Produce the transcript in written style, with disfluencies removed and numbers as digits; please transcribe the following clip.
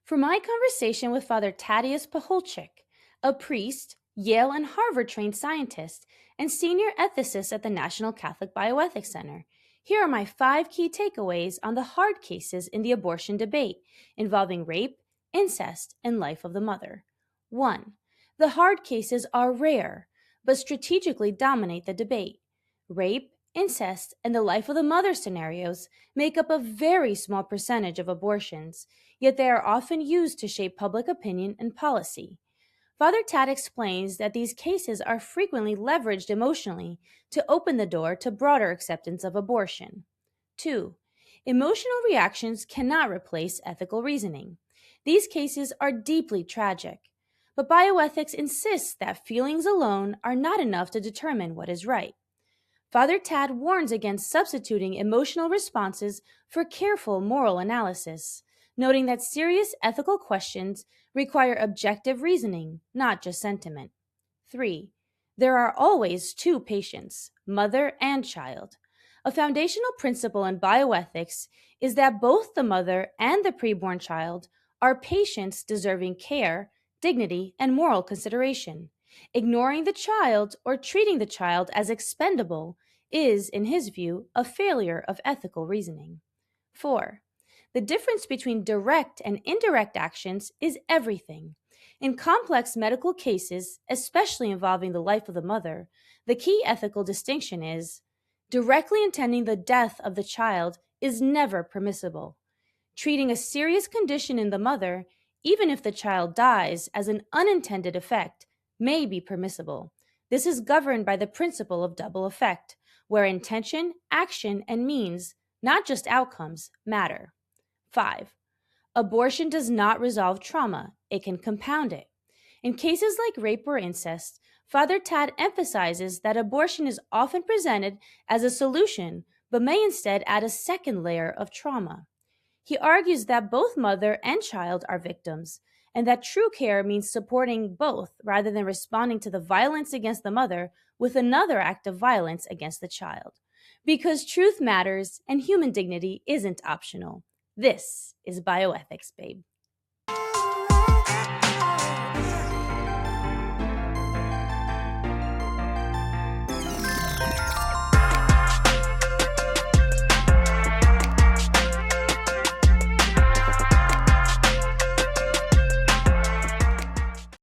For my conversation with Fr Tadeusz Pacholczyk, a priest, Yale and Harvard trained scientist, and senior ethicist at the National Catholic Bioethics Center, here are my 5 key takeaways on the hard cases in the abortion debate involving rape, incest, and life of the mother. 1. The hard cases are rare, but strategically dominate the debate. Rape, incest, and the life of the mother scenarios make up a very small percentage of abortions, yet they are often used to shape public opinion and policy. Fr Tad explains that these cases are frequently leveraged emotionally to open the door to broader acceptance of abortion. 2. Emotional reactions cannot replace ethical reasoning. These cases are deeply tragic, but bioethics insists that feelings alone are not enough to determine what is right. Fr Tad warns against substituting emotional responses for careful moral analysis, noting that serious ethical questions require objective reasoning, not just sentiment. 3. There are always 2 patients, mother and child. A foundational principle in bioethics is that both the mother and the preborn child are patients deserving care, dignity, and moral consideration. Ignoring the child or treating the child as expendable is, in his view, a failure of ethical reasoning. 4. The difference between direct and indirect actions is everything. In complex medical cases, especially involving the life of the mother, the key ethical distinction is directly intending the death of the child is never permissible. Treating a serious condition in the mother, even if the child dies as an unintended effect, may be permissible. This is governed by the principle of double effect, where intention, action, and means, not just outcomes, matter. 5. Abortion does not resolve trauma, it can compound it. In cases like rape or incest, Fr Tad emphasizes that abortion is often presented as a solution, but may instead add a second layer of trauma. He argues that both mother and child are victims, and that true care means supporting both rather than responding to the violence against the mother with another act of violence against the child. Because truth matters and human dignity isn't optional. This is Bioethics Babe.